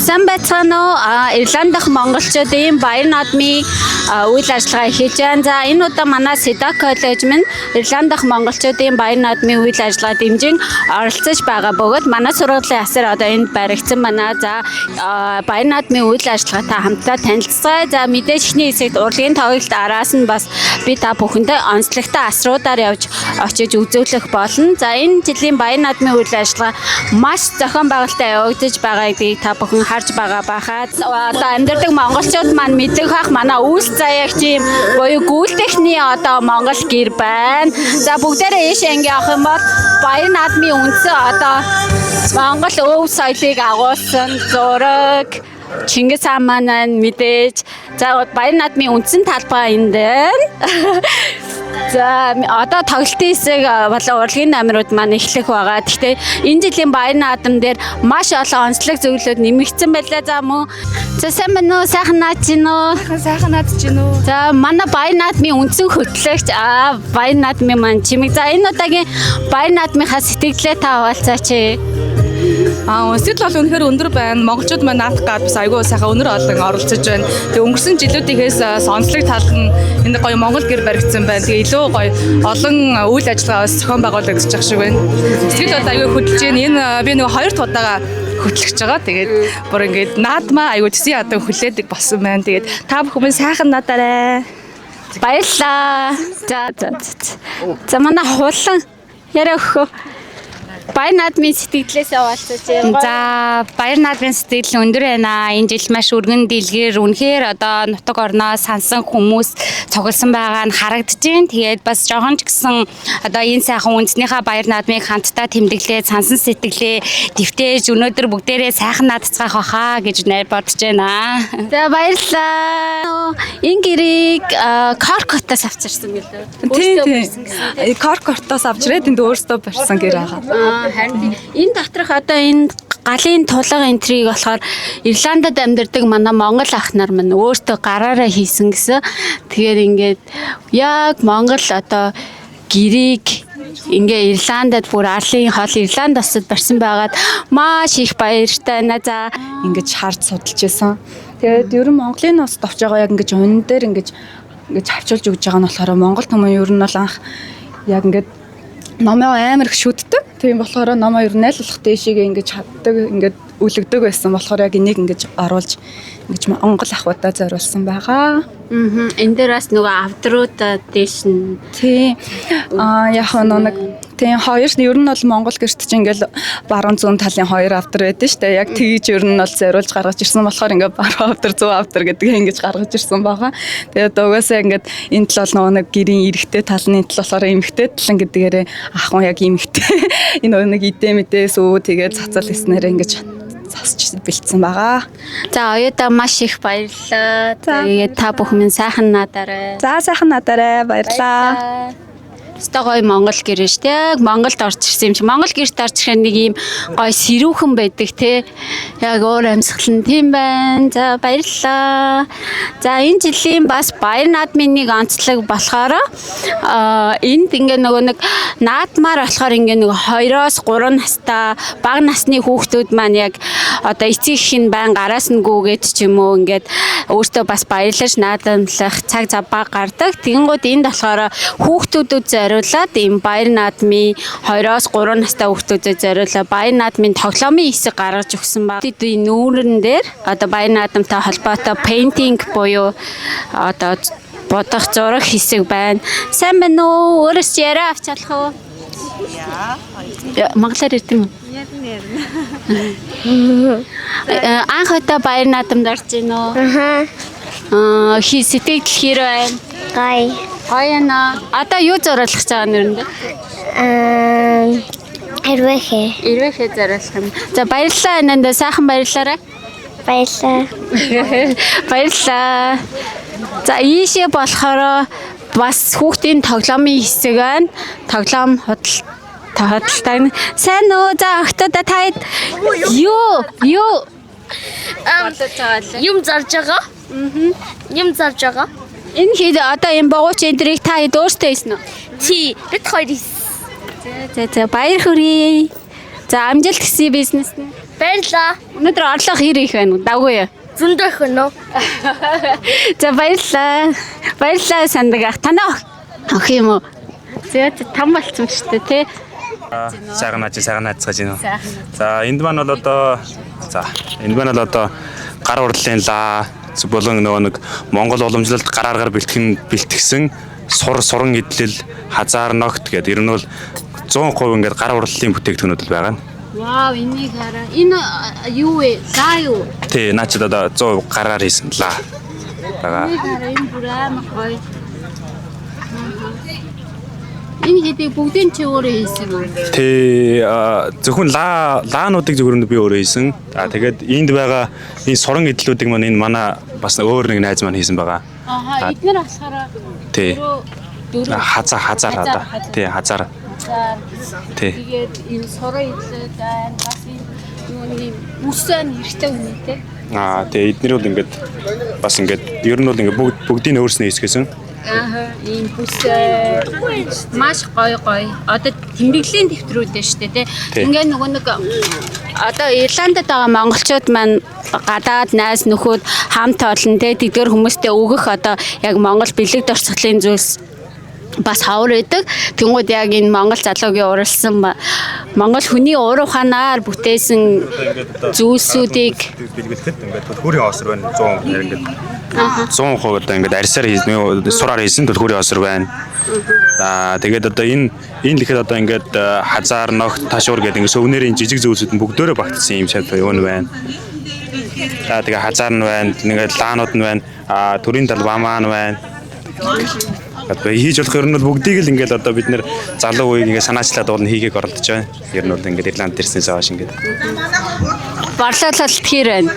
Сайн байцгаана уу? Ирланд дахь монголчуудын баяр наадмын үйл ажиллагаа хийж байна. За энэ удаа манай SIDA коллеж минь Ирланд дахь монголчуудын баяр наадмын үйл ажиллагаа дэмжин оролцож байгаа бөгөөд манай сургуулийн асар одоо энд баригдсан байна. За баяр наадмын үйл ажиллагаатай хамтдаа танилцгаая. За мэдээж ихний хэсэгт урлагийн тоглолт араас нь бас би та бүхэндээ онцлогтой асруудаар явж очиж үзүүлэх болно. За энэ жилийн баяр наадмын үйл ажиллагаа маш зохион байгуулалттай явагдаж байгаа гэдгийг та бүхэн харж байгаа байхад одоо амьдардаг монголчууд маань мэдэх бах манай үүс заяагчийн буюу гүйлтэхний одоо монгол гэр байна. За бүгдээрээ ийшээ ингэ явах юм бол баяр наадмын үндсэн одоо монгол өв соёлыг агуулсан зураг Чингис хаан маань мэдээж за баяр наадмын үндсэн талбай энд байна. За одоо тоглолтын хэсэг болон урлагийн номерууд маань эхлэх байгаа. Гэхдээ энэ жилийн баяр наадам дээр маш олон онцлог зөвлөлүүд нэмэгдсэн байлаа. За мөн за сайн байна уу? Сайхан наадж гин үү? Сайхан наадж гин үү? За манай баяр наадмын үндсэн хөтлөгч баяр наадмын маань Чимэг. За энэ удаагийн баяр наадмынхаа сэтгэлдээ та хуваалцаач. Сэтгэл бол үнэхээр өндөр байна. Монголчууд маань наадах гад бас айгүй сайхан өнөр олон оролцож байна. Тэгээ өнгөрсөн жилүүдийнхээс онцлог тал нь энэ гоё Монгол гэр баригдсан байна. Тэгээ илүү гоё олон үйл ажиллагаа зохион байгуулагдаж байгаа шиг байна. Сэтгэл бол айгүй хөдлөж байна. Энэ би нэг 2 тудаага хөтлөж байгаа. Тэгээд бүр ингээд наадмаа айгүй төсөө одоо хүлээдэг болсон байна. Тэгээд та бүхэн сайхан наадаарай. Баярлалаа. За манай хулан яриа өгөх. Баяр наадмын сэтгэлээс хаваалцаж байна. За баяр наадмын сэтгэл өндөр байна. Энэ жил маш өргөн дийлгээр үнэхээр одоо нутаг орноо сансан хүмүүс цугласан байгаа нь харагдаж байна. Тэгээд бас жоохон ч гэсэн одоо энэ сайхан үндэснийхээ баяр наадмыг хамтдаа тэмдэглээд сансан сэтгэлээ дэвтээж өнөөдөр бүгдээрээ сайхан наадцгаах баха гэж бодож байна. За баярлалаа. Энэ гэрийг Коркотоос авчирсан гэлээ. Тийм. Коркотоос авчирээд энд өөртөө барьсан гэр байгаа. Харин энэ доторх одоо энэ галын тулга энтриг болохоор Ирландад амьдардаг манай монгол ах нар маань өөртөө гараараа хийсэн гэсэн. Тэгээд ингээд яг монгол одоо гэрийг ингээ Ирландад бүр арлын хол Ирланд осод барьсан байгаад маш их баяртай байна. За ингэж харж судалж байсан. Тэгээд ер нь Монголын ус товч байгаа яг ингэж унн дээр ингэж хавчуулж өгж байгаа нь болохоор Монгол хүмүүс ер нь бол анх яг ингэж номоо амар их шүтдэг. Тийм болохоор номоо ер нь найлуулах дэшигээ ингэж чаддаг, ингэж үлгдэг байсан болохоор яг энийг ингэж оруулж ингэж Монгол ахуйдаа зориулсан байгаа. Энэ дээр бас нөгөө авдрууд дэш нь. Тийм. Яг нэг тийм хоёр нь ер нь бол Монгол гэрт чинь ингээл баруун зүүн талын хоёр авдар байдаг шүү дээ. Яг тгийж ер нь бол зориулж гаргаж ирсэн болохоор ингээ баруун авдар зүүн авдар гэдгийг ингэж гаргаж ирсэн байгаа. Тэгээд угаасаа ингээд энэ тал бол нэг гэрийн эрэгтэй талны тал болохоор эмэгтэй талан гэдгээрээ ахын яг эмэгтэй энэ нэг идэмэдээс тэгээд цацал хийснээр ингэж засч бэлдсэн байгаа. За оюутаа маш их баярлалаа. Тэгээд та бүхэн сайхан наадаарай. За сайхан наадаарай. Баярлалаа. Стогой Монгол гэр ш тэг Монголд орж ирсэн юм чи Монгол гэрт орж ирэх нэг юм гой сэрүүхэн байдаг те яг өөр амьсгал нь тийм байна. За баярлалаа. За энэ жилийн бас баяр наадмын нэг онцлог болохоор энд ингээ нөгөө нэг наадмаар болохоор ингээ нөгөө 2-оос 3 настай бага насны хүүхдүүд маань яг одоо эцэг ихийн байн гараас нь гүгээд ч юм уу ингээд өөртөө бас баярлаж наадамлах цаг зав баг гардаг. Тэгэнгүүт энд болохоор хүүхдүүдэд зориулаад ийм баяр наадмын 2-оос 3 настай хүүхдүүдэд зориулаад баяр наадмын тоглоомын хэсэг гаргаж өгсөн ба. Тэдний нүүрэн дээр одоо баяр наадамтай холбоотой painting буюу одоо бодох зураг хэсэг байна. Сайн байна уу? Өөрөөс яриа авч чадах уу? Монголоор ярьдаг юм. Анх удаа баяр наадамд орж ийн үү? Хи сэтгэл хэр байна? Гоё на. Одоо юу зориулах гэж байгаа нэрнэ? Ирвэхэ зориулах юм. За баярлалаа энэндээ сайхан баярлалаа. Баярлалаа. За ийшээ болохоор бас хүүхдийн тоглоомын хэсэг байна. Тоглоом худалтай. Сайн уу? За охтодоо та юу юм зарж байгаа. Юм зарж байгаа. Энэ хэд одоо энэ богооч эндрийг та хэд өөртөө хийсэн үү? Тий, бид хоёр хийсэн. За баяр хүргэе. За амжилт хүсье бизнест нь. Баяр баярлаа. Өнөөдөр орлого хэр их байна уу? Даггүй юу? Зөндөх өнөө. За баярлаа. Баярлаа сандаг ах. Танаа ах юм уу? Зөө там болцсон шүү дээ тий. Сайхан наацгаж байна. За энд маань бол одоо гар урдлын лаа болон нөгөө нэг Монгол уламжлалт гар аргаар бэлтгэсэн суран эдлэл хазаар ногт гэдэг ер нь бол 100% ингээд гар урдлын бүтээгдэхүүнүүд л байгаа. Вау, энийг хараа. Энэ юу вэ? Лаа юу? Тий, наачд одоо 100% гараар хийсэн лаа. Бага. Энийг хараа, энэ бүр амар гоё. Энэ хэдий бүгдийн чи өөрөө хийсэн үү? Тий, зөвхөн лаануудыг зөвхөн би өөрөө хийсэн. Тэгээд энд байгаа энэ суран эдлүүдийг маань энэ манай бас өөр нэг найз маань хийсэн байгаа. Аха, эдгээр болохоор Тий. дөрөв Хазаар одоо. Тий, хазаар. Тий. тэгээд энэ суран идлээ байна. Бас энэ үсэн хэрэгтэй үнэтэй. Тэгээ эдгээр бол ингээд бас ингээд ер нь бол ингээд бүгдийг өөрснөө хийсгэсэн. Аа, энэ бүс маш гоё. Одоо тэмдэглэлийн дэвтрүүд дээ шүү дээ, тий. Ингээ нөгөө нэг одоо Ирландд байгаа монголчууд маань гадаад найз нөхөд хамт олон тий тэдгээр хүмүүстэй өгөх одоо яг монгол бэлэг дорцголын зүйлс бас хавар байдаг. Тэнгүүд яг энэ монгол залуугийн уралсан монгол хүний уур ухаанаар бүтээсэн зүйлсүүдийг Бэлгэлэхэд ингээд төлхүүрийн осор байна 100% ингээд 100% одоо ингээд арьсаар хийсэн, сураар хийсэн төлхүүрийн осор байна. Тэгээд одоо энэ лихэд одоо ингээд хазаар ногт ташуур гэдэг ингээд сувнэрийн жижиг зүйлсүүд нь бүгдөө багтсан юм шиг юу байна. Тэгээ хазаар нь байна, ингээд лаанууд нь байна, төрийн талбай маань байна. Одоо хийж болох юм бол бүгдийг л ингээд одоо бид нэр залуу үеийг ингээд санаачлаад уулна хийгээг оролдож байна. Ер нь бол ингээд Ирланд ирснээс хойш ингээд. борлуулалт хэр байна.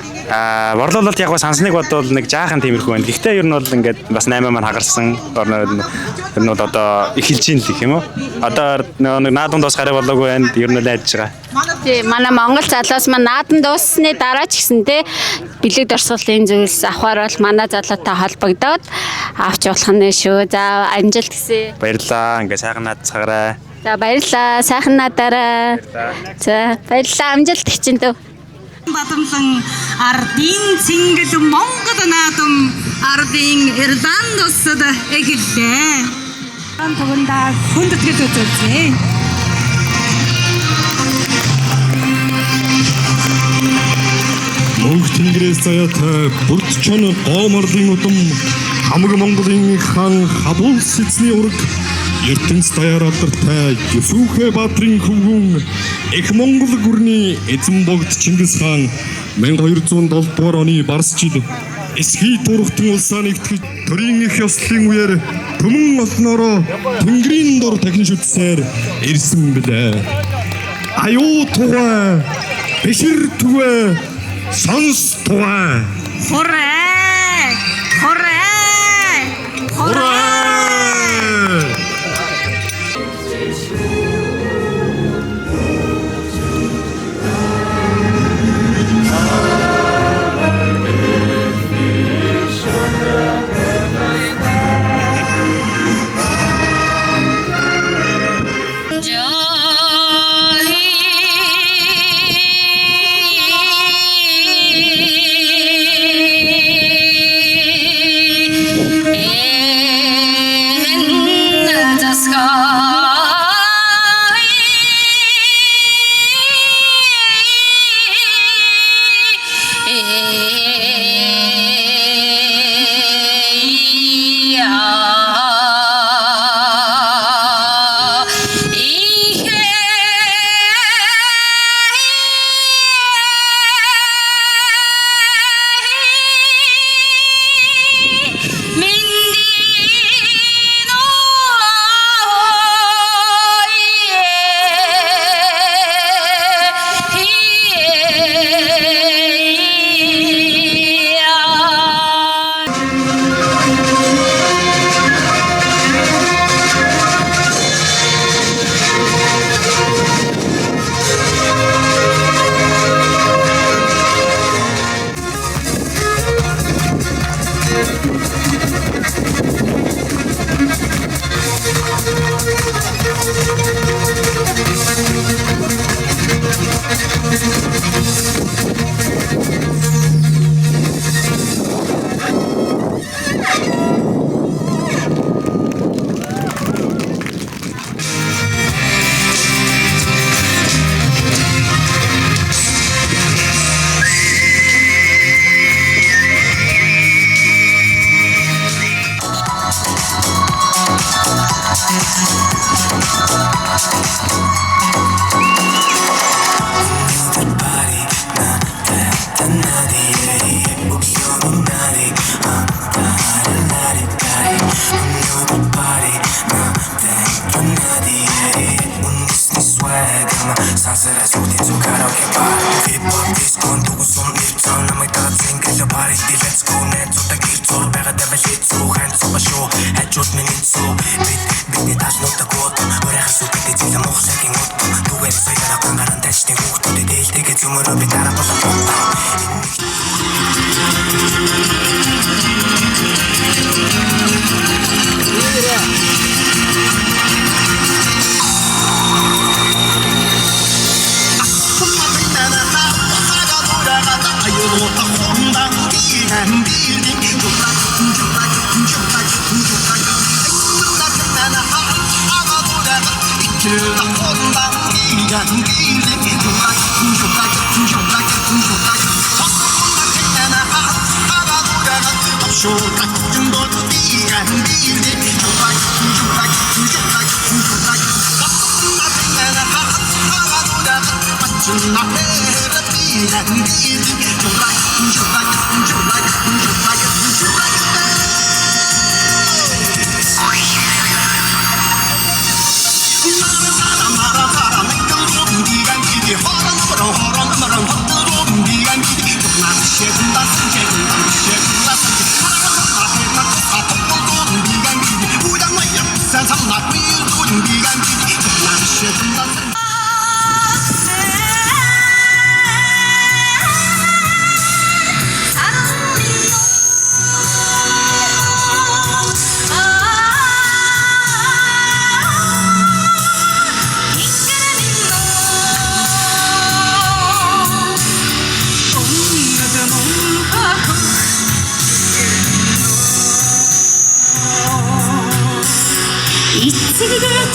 Борлуулалт яг сансныг бодвол нэг жаахан тиймэрхүү байна. Гэхдээ ер нь бол ингээд бас 8 маань хагарсан. Ер нь бол одоо эхэлж ийн л гэх юм уу? Одоо нэг наадам дуус гараа болоогүй байна. Ер нь л айдж байгаа. Тий, манай монгол залуус маань наадан дууссаны дараа ч гэсэн тий бэлэг дорсголын зүйлс авахар бол манай залуутай холбогдоод авч болох нь шүү. За амжилт хүсье. Баярлалаа. Ингээд сайхан наацгаарай. За баярлалаа. Сайхан надаарай. За баярлалаа. Амжилт хичээндөө. Бадамлан ардын цэнгэл Монгол наадам ардын Ирланд улсад эхэллээ. Тугандаа хүндэтгэл үзүүлжээ. Мөнх тэнгэрээс заяатай бүрдчэн гооморлын удам хамаг Монголын хаан хадуулс эзний ураг ертөнц даяар алдартай Юсүхэ баатрын хөвгүүн их Монгол гүрний эзэн богд Чингис хаан 1207 дугаар оны Барс жил эсхий турхтын улсаа нэгтгэж төрийн их ёслолын үеэр төмөн олноороо тэнгэрийн дор дахин шүтсээр ирсэн билээ. Аюу тугай бишэр тугай сонс тугай Хорой! Сансараа сүйтэн зүг караоке бар Hip-hop disco дугуйсан нэрцэн намайг даацэн гэлэ пари let's go найзуудаа гэр зур байгаа дэвэл хэцүү хань цуга шүү хажууд минь хэцүү бидний таш нутаг гот өрөөхс үгтэй зэлэн мохсагийн гот түгээр саяра гангаран тачны хүүхдүүдэд ээлтэйгээ зөмөрөө би дараа болоо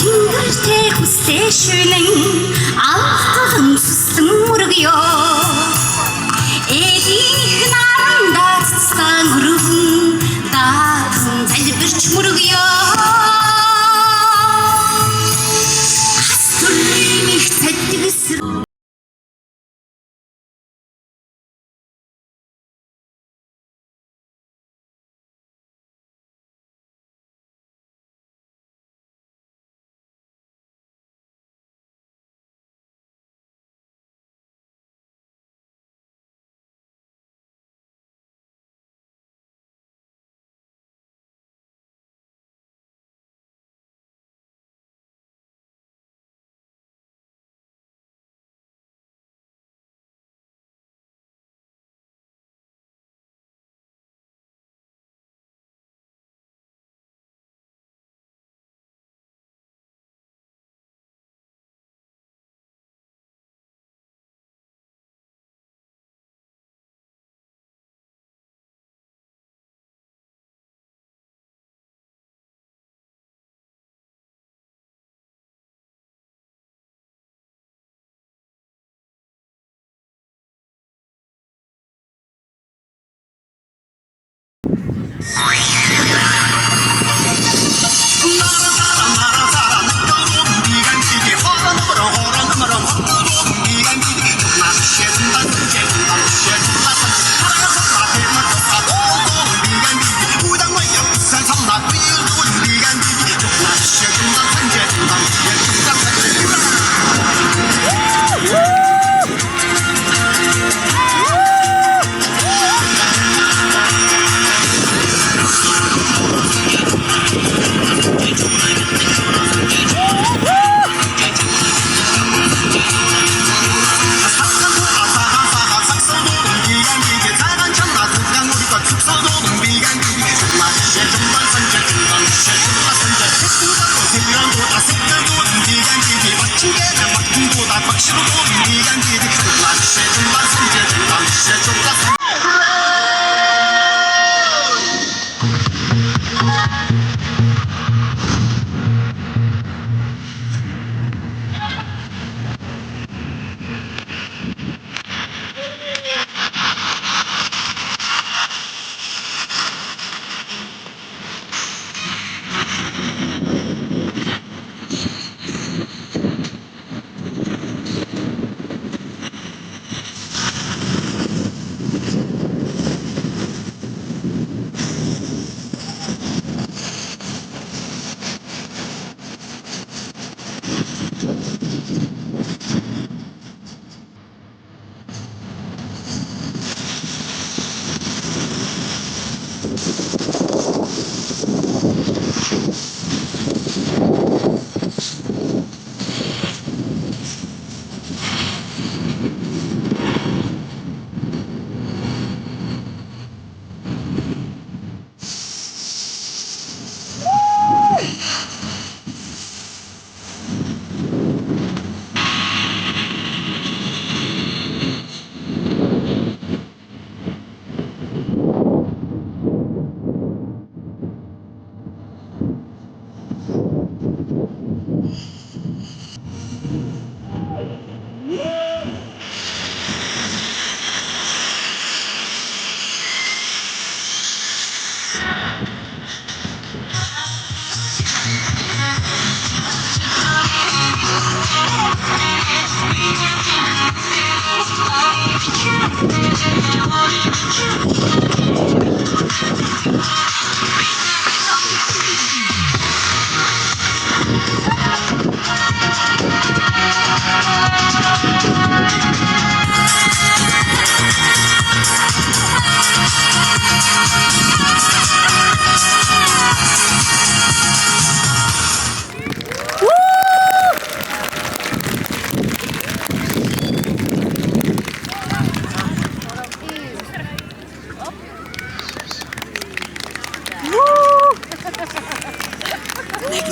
tingэртэй хүстэй шүнэн алтхан сүсэн мөргөё эдийн наранда цэцэн өргөн даатан залбирч мөргөё хастрын их цадгсэр